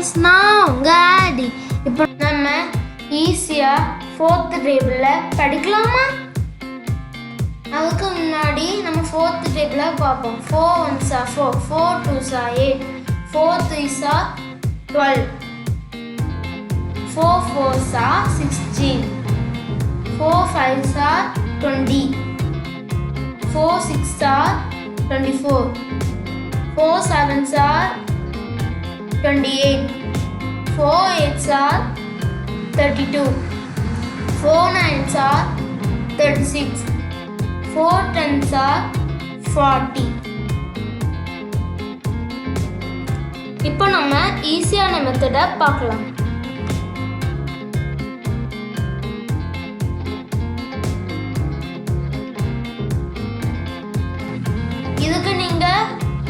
Friends, நான் உங்கள் ஆடி. இப்போ நம்ம ஈஸியாக 4th டேபிளில் படிக்கலாமா? அதுக்கு முன்னாடி நம்ம 4th டேபிளில் பார்ப்போம். 4 1s are 4, 4 2s are 8, 4 3s are 12, 4 4s are 16, 4 5s are 20, 4 6s are 24, 4 7s are 28, 4 8s are 32, 4 9s are 36, 4 10s are 40. இப்போ நம்ம ஈஸியான மெத்தடை பார்க்கலாம். இதுக்கு நீங்க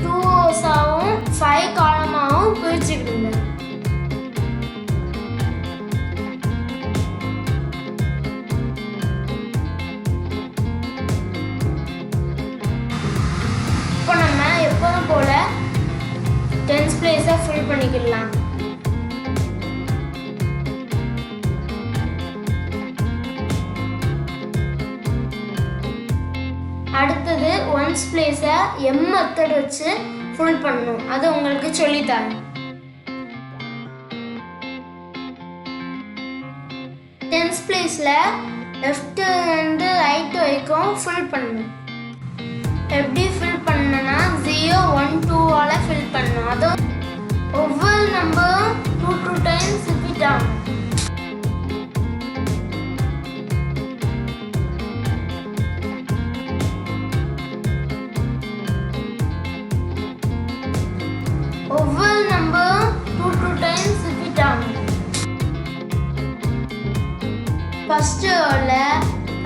2 rows-ஆவும் 5 column-ஆவும் பிரிச்சுக்கிடுங்க. இப்போ நம்ம எப்போதும் போல 10th place-ஐ ஃபில் பண்ணிக்கலாம். அடுத்தது 1st place-ஐ M மெத்தட் வச்சு ஃபுல் பண்ணணும். அது உங்களுக்கு சொல்லித்தரேன். 10th place-ல லெஃப்ட் இருந்து ரைட் வரைக்கும் ஃபில் பண்ணணும். எப்படி ஃபில் பண்ணனா 0 1 2-ஆல ஃபில் பண்ணணும். அது ஒவ்வொரு நம்பரும் 2 times ரிப்பீட் ஆகும். ஒவ்வொரு நம்பரும் 2 times ரிப்பீட் ஆகும். ஃபர்ஸ்ட் ரோல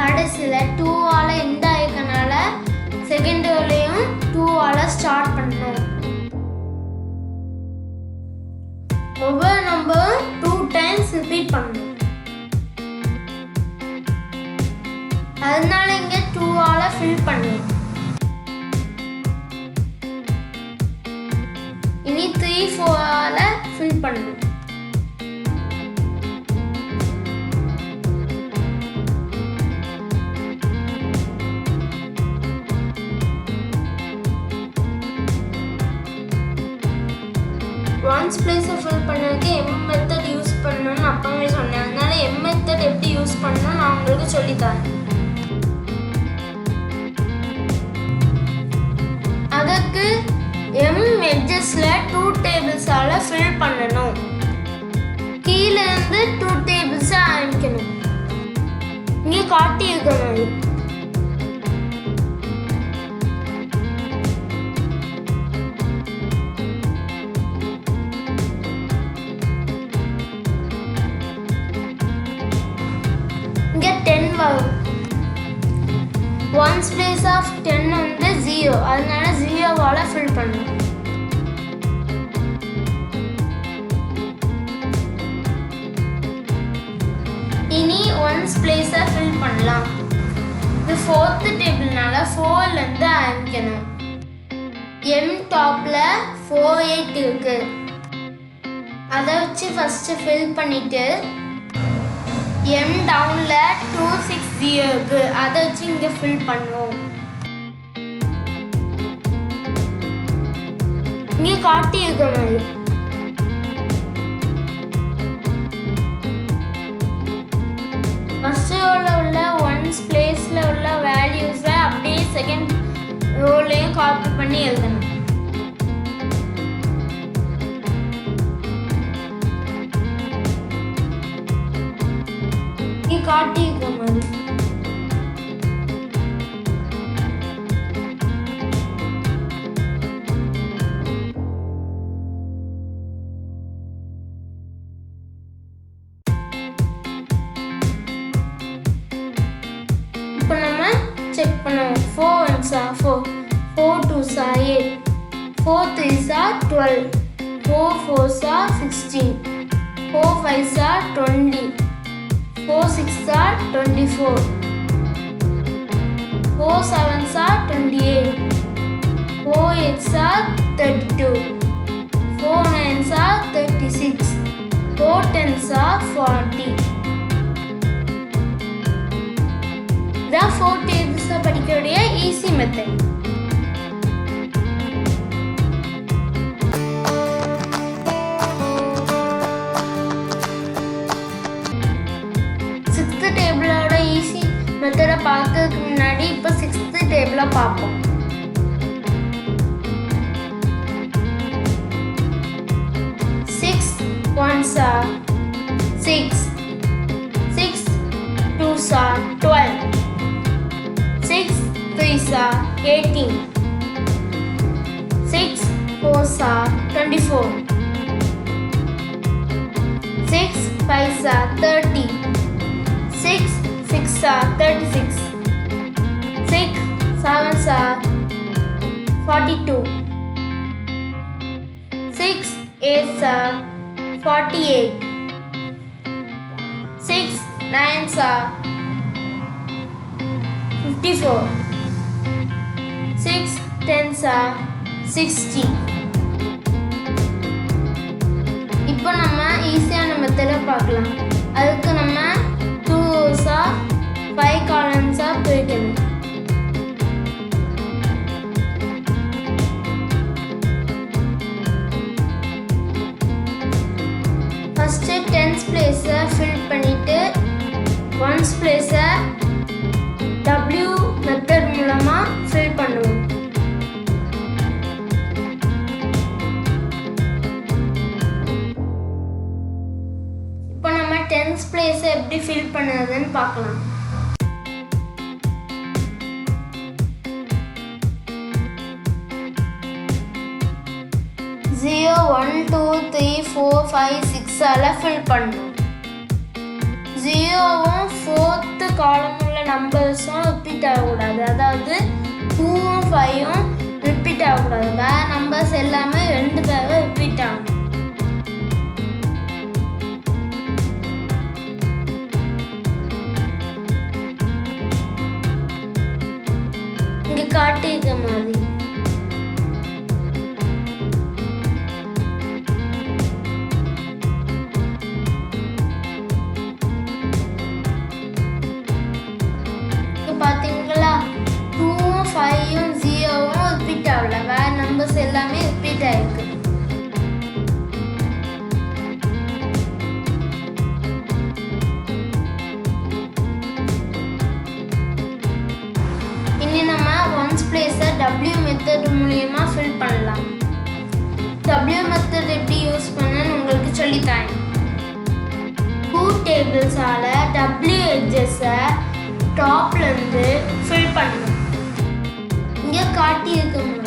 கடைசியில் 2-ஆல எண்ட் ஆயிருக்கனால செகண்ட் ரோலையும் 2-ஆல ஸ்டார்ட் பண்ணணும். ஒவ்வொரு நம்பரும் 2 times ரிப்பீட் பண்ணணும். அதனால இங்க 2-ஆல ஃபில் பண்ணணும். இனி 3 4-ஆல ஃபில் பண்ணணும். ஒன்ஸ் பிளேஸை ஃபில் பண்ணதுக்கு M மெத்தட் யூஸ் பண்ணணும்னு அப்பவே சொன்னேன். அதனால M மெத்தட் எப்படி யூஸ் பண்ணணும் நான் உங்களுக்கு சொல்லித்தரேன். அதுக்கு M எட்ஜஸ்ல 2 tables-ஆல ஃபில் பண்ணணும். கீழே இருந்து 2 tables ஆரம்பிக்கணும். இங்கே காட்டி இருக்கணும். இங்கே 10 வரும். 1's place of 10 வந்து 0. அதனால 0-ஆல ஃபில் பண்ணணும். இனி 1's place-ஐ ஃபில் பண்ணலாம். இது 4th டேபிள்னால 4-லேருந்து ஆரம்பிக்கணும். M டாப்ல 4 8 இருக்கு. அதை வச்சு ஃபர்ஸ்ட் ஃபில் பண்ணிட்டு M டவுன்ல 2 6 0 இருக்கு. அதை வச்சு இங்க ஃபில் பண்ணுவோம். இங்க காட்டி இருக்க மாதிரி ஃபர்ஸ்ட் ரோல உள்ள 1's பிளேஸ்ல உள்ள வேல்யூஸை அப்படியே செகண்ட் ரோலையும் காப்பி பண்ணி எழுதணும். காட்டி இருக்க மாதிரி இப்போ நம்ம செக் பண்ணுவோம். 4 1s are 4, 4 2s are 8, 4 3s are 12, 4 4s are 16, 4 5s are 20, 4 6s are 24, 4 7s are 28, 4 8s are 32, 4 9s are 36, 10s are 40. The 4 tables படிக்கக்கூடிய easy method. Sixth table ஓட easy method பார்க்கிறதுக்கு முன்னாடி இப்போ 6th table பார்ப்போம். 6 1s are 6. 6 2s are 12. 6 3s are 18. 6 4s are 24. 6 5s are 30. 6 6 are 36. 6 7s are 42. 6 8s are 48. 6 9s are 54. 6 10s are 60. இப்போ நம்ம ஈஸியான மெத்தடை பார்க்கலாம். அதுக்கு நம்ம 2 rows 5 columns பிரிக்கணும். ஃபர்ஸ்ட் 10s place ஃபில் பண்ணிட்டு 1s place W மெத்தட் மூலமா ஃபில் பண்ணுவோம். இப்போ நம்ம 10s place எப்படி ஃபில் பண்ணுறதுன்னு பார்க்கலாம். Zero 1 2 3 4 5 6 ஃபில் பண்ணணும். 0வும் 4th காலம் உள்ள நம்பர்ஸும் ரிப்பீட் ஆகக்கூடாது. அதாவது 2வும் 5வும் ரிப்பீட் ஆகக்கூடாது. வேற நம்பர்ஸ் எல்லாமே 2 தடவை ரிப்பீட் ஆகணும். இங்க காட்டியிருக்க மாதிரி பார்த்தீங்களா, 2வும் 5யும் 0வும் ரிப்பீட் ஆகல. வேற நம்பர்ஸ் எல்லாமே ரிப்பீட் ஆயிருக்கு. இனி நம்ம 1s place W மெத்தட் மூலமா ஃபில் பண்ணலாம். W மெத்தட் எப்படி யூஸ் பண்ணனும் உங்களுக்கு சொல்லி தரேன். 2 டேபிள்ஸால W edges டாப்ல இருந்து ஃபில் பண்ணணும். இங்க காட்டி இருக்க முடியும்.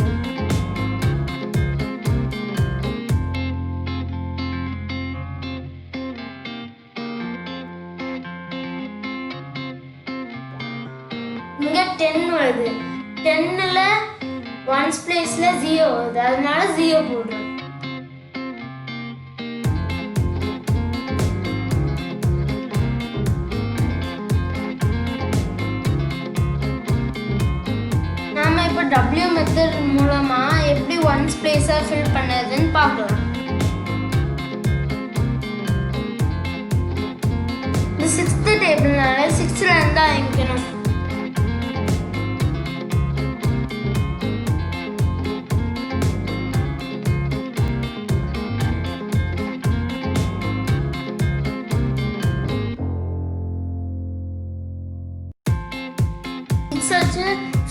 இங்க 10 வருது. 10ல 1s placeல 0 வருது. அதனால 0 போடுறோம். நாம இப்போ W மெத்தட் மூலமா எப்படி 1s place ஃபில் பண்ணதுன்னு பார்க்கலாம். இந்த 6th டேபிள்னால 6ல இருந்து ஆரம்பிக்கணும்.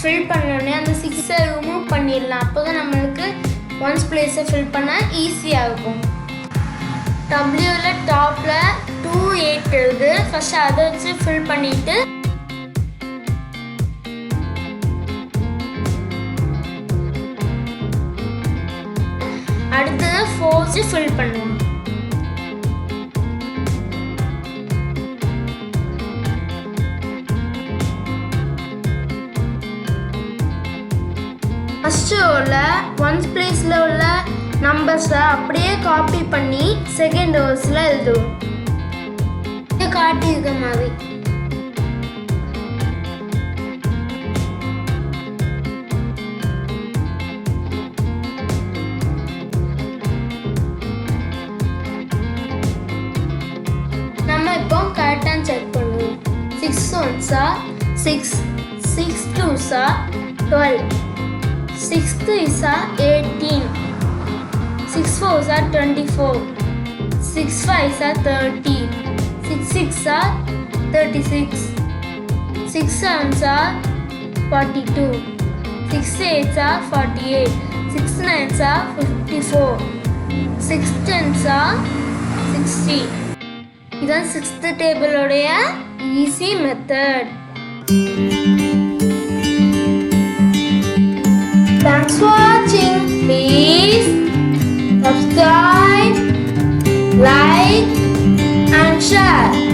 ஃபில் பண்ணோடனே அந்த 6 ரிமூவ் பண்ணிடலாம். அப்போ தான் நம்மளுக்கு 1s place ஃபில் பண்ண ஈஸியாக இருக்கும். Wல டாப்பில் 2 8 இருக்குது. ஃபர்ஸ்ட் அதை வச்சு ஃபில் பண்ணிட்டு அடுத்தது 4 ஃபில் பண்ணுவோம். ஃபர்ஸ்ட் ரோல 1s placeல உள்ள நம்பர்ஸை அப்படியே காப்பி பண்ணி செகண்ட் ரோஸ்ல எழுதுவோம். இது காட்டி இருக்க மாதிரி. ones are 6, 6 twos are 12, 6 threes are 18, 6 fours are 24, 6 fives are 30, 6 six are 36, 6 sevens are 42, 6 eights are 48, 6 nines are 54, 6 tens are 60. இதான் 6th table உடைய easy method. Thanks for watching. Please subscribe, like and share.